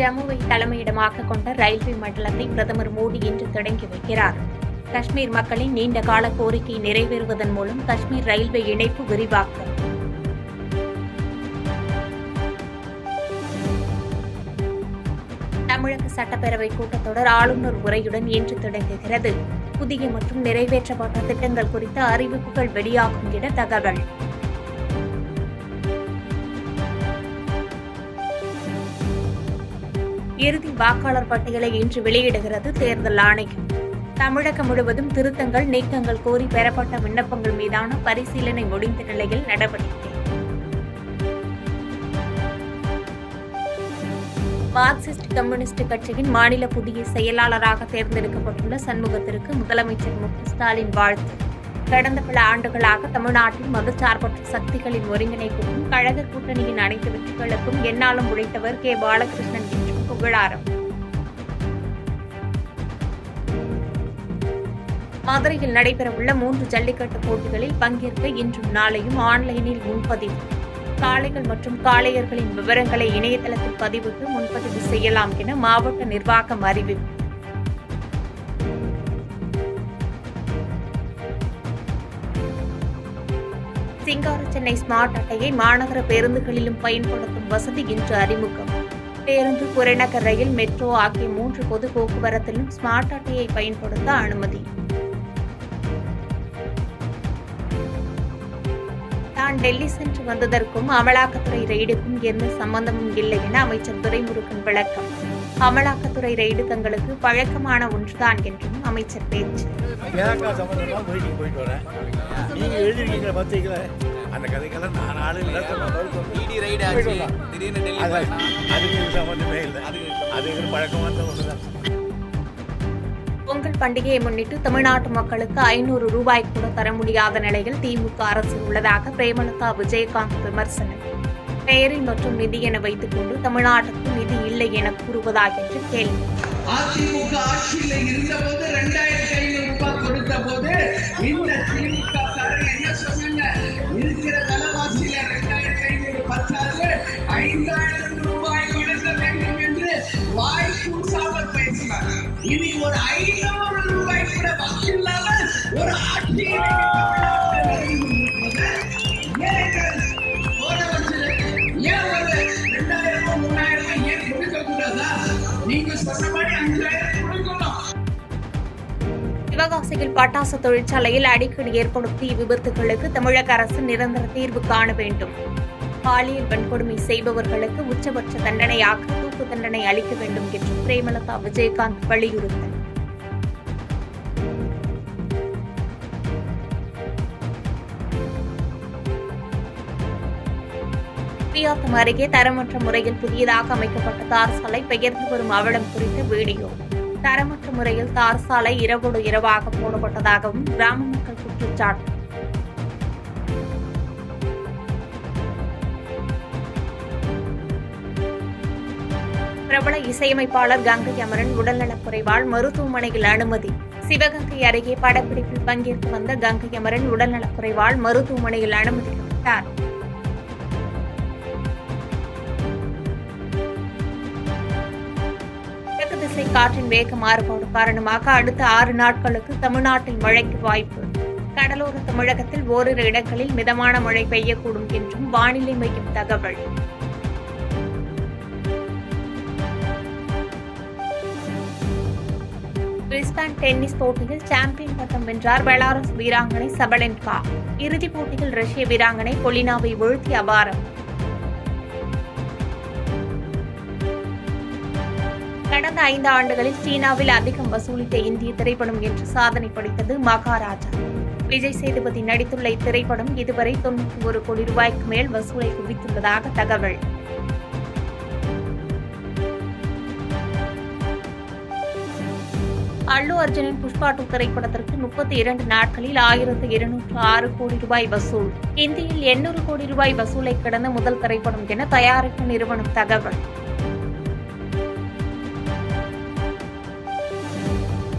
ஜம்முவை தலைமையிடமாக கொண்ட ரயில்வே மண்டலத்தை பிரதமர் மோடி இன்று தொடங்கி வைக்கிறார். காஷ்மீர் மக்களின் நீண்ட கால கோரிக்கை நிறைவேறுவதன் மூலம் காஷ்மீர் ரயில்வே இணைப்பு விரிவாக்கம். தமிழக சட்டப்பேரவை கூட்டத்தொடர் ஆளுநர் உரையுடன் இன்று தொடங்குகிறது. புதிய மற்றும் நிறைவேற்றப்பட்ட திட்டங்கள் குறித்த அறிவிப்புகள் வெளியாகும் என தகவல். இறுதி வாக்காளர் பட்டியலை இன்று வெளியிடுகிறது தேர்தல் ஆணையம். தமிழகம் முழுவதும் திருத்தங்கள் நீக்கங்கள் கோரி பெறப்பட்ட விண்ணப்பங்கள் மீதான பரிசீலனை முடிந்த நிலையில் நடவடிக்கை. மார்க்சிஸ்ட் கம்யூனிஸ்ட் கட்சியின் மாநில புதிய செயலாளராக தேர்ந்தெடுக்கப்பட்டுள்ள சண்முகத்திற்கு முதலமைச்சர் மு.க.ஸ்டாலின் வாழ்த்து. கடந்த பல ஆண்டுகளாக தமிழ்நாட்டில் மதச்சார்பற்ற சக்திகளின் ஒருங்கிணைப்புக்கும் கழக கூட்டணியின் அனைத்து வெற்றிகளுக்கும் எந்நாளும் உழைத்தவர் கே. பாலகிருஷ்ணன் என்றும் புகழாரம். மதுரையில் நடைபெறவுள்ள 3 ஜல்லிக்கட்டு போட்டிகளில் பங்கேற்க இன்றும் நாளையும் ஆன்லைனில் முன்பதிவு. காளைகள் மற்றும் காளையர்களின் விவரங்களை இணையதளத்தில் பதிவுக்கு முன்பதிவு செய்யலாம் என மாவட்ட நிர்வாகம் அறிவிப்பு. சிங்கார சென்னை ஸ்மார்ட் அட்டையை மாநகர பேருந்துகளிலும் பயன்படுத்தும் வசதி இன்று அறிமுகம். பேருந்து, புறநகர் ரயில், மெட்ரோ ஆகிய 3 பொது போக்குவரத்திலும் ஸ்மார்ட் அட்டையை பயன்படுத்த அனுமதி. தான் டெல்லி சென்று வந்ததற்கும் அமலாக்கத்துறை ரெய்டுக்கும் எந்த சம்பந்தமும் இல்லை என அமைச்சர் துரைமுருகன் விளக்கம். அமலாக்கத்துறை ரெய்டு தங்களுக்கு பழக்கமான ஒன்றுதான் என்றும் அமைச்சர் பேச்சு. பொங்கல் பண்டிகையை முன்னிட்டு தமிழ்நாட்டு மக்களுக்கு 500 ரூபாய் கூட தர முடியாத நிலையில் திமுக அரசு உள்ளதாக பிரேமலதா விஜயகாந்த் விமர்சனம். பெயரில் மற்றும் நிதி என வைத்துக் கொண்டு தமிழ்நாட்டுக்கு நிதி இல்லை என கூறுவதாக என்று கேள்வி. அதிமுக ஆட்சியில் இருந்தபோது 2500 ரூபாய் கொடுத்த போது இந்த திமுக என்ன சொன்னாங்க? இருக்கிற விலைவாசியில 2500 பத்தாது 5000 ரூபாய் கொடுக்க வேண்டும் என்று வாய் கூசாமல் பேசினார். இனி ஒரு 500 ரூபாய் கூட வசூல் இல்லாமல் ஒரு ஆட்சி சிவகாசியில் பட்டாசு தொழிற்சாலையில் அடிக்கடி ஏற்படும் தீ விபத்துகளுக்கு தமிழக அரசு நிரந்தர தீர்வு காண வேண்டும். பாலியல் வன்கொடுமை செய்பவர்களுக்கு உச்சபட்ச தண்டனையாக தூக்கு தண்டனை அளிக்க வேண்டும் என்று பிரேமலதா விஜயகாந்த் வலியுறுத்தல். குடியாத்தம் அருகே தரமற்ற முறையில் புதியதாக அமைக்கப்பட்ட தார் சாலை பெயர்ந்து வரும் அவலம் குறித்த வீடியோ. தரமற்ற முறையில் தார் சாலை இரவோடு இரவாக போடப்பட்டதாகவும் கிராம மக்கள் குற்றச்சாட்டு. பிரபல இசையமைப்பாளர் கங்கை அமரன் உடல்நலக்குறைவால் மருத்துவமனையில் அனுமதி. சிவகங்கை அருகே படப்பிடிப்பில் பங்கேற்க வந்த கங்கை அமரன் உடல்நலக்குறைவால் மருத்துவமனையில் அனுமதிக்கப்பட்டார். கிழக்கு திசை காற்றின் வேக மாறுபாடு காரணமாக அடுத்த 6 நாட்களுக்கு தமிழ்நாட்டில் மழைக்கு வாய்ப்பு. கடலோர தமிழகத்தில் ஓரிரு இடங்களில் மிதமான மழை பெய்யக்கூடும் என்றும் வானிலை மையம் தகவல். பிரிஸ்பேன் டென்னிஸ் போட்டியில் சாம்பியன் பட்டம் வென்றார் பெலாரஸ் வீராங்கனை சபலென்கா. இறுதிப் போட்டியில் ரஷ்ய வீராங்கனை பொலினாவை வீழ்த்தி அபாரம். கடந்த 5 ஆண்டுகளில் சீனாவில் அதிகம் வசூலித்த இந்திய திரைப்படம் என்று சாதனை படைத்தது மகாராஜா. விஜய் சேதுபதி நடித்துள்ள இத்திரைப்படம் இதுவரை 91 கோடி ரூபாய்க்கு மேல் வசூலை குவித்துள்ளதாக தகவல். அல்லு அர்ஜுனின் புஷ்பா 2 திரைப்படத்திற்கு 32 நாட்களில் 1206 கோடி ரூபாய் வசூல். இந்தியில் 800 கோடி ரூபாய் வசூலை கடந்த முதல் திரைப்படம் என தயாரிப்பு நிறுவனம் தகவல்.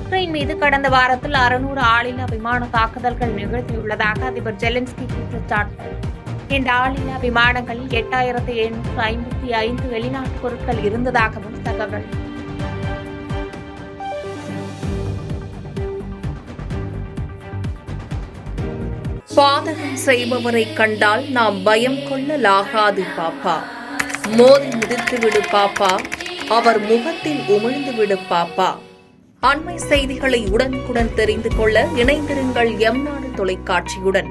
உக்ரைன் மீது கடந்த வாரத்தில் 600 ஆளில்லா விமான தாக்குதல்கள் நிகழ்த்தியுள்ளதாக அதிபர் ஜெலன்ஸ்கி குற்றச்சாட்டு. இந்த ஆளில்லா விமானங்களில் 8755 வெளிநாட்டு பொருட்கள் இருந்ததாகவும் தகவல். பாதகம் செய்பவரை கண்டால் நாம் பயம் கொள்ளலாகாது பாப்பா. மோதி மிதித்து விடு பாப்பா, அவர் முகத்தில் உமிழ்ந்து விடு பாப்பா. அண்மை செய்திகளை உடனுக்குடன் தெரிந்து கொள்ள இணைந்திருங்கள் எம் நாடு தொலைக்காட்சியுடன்.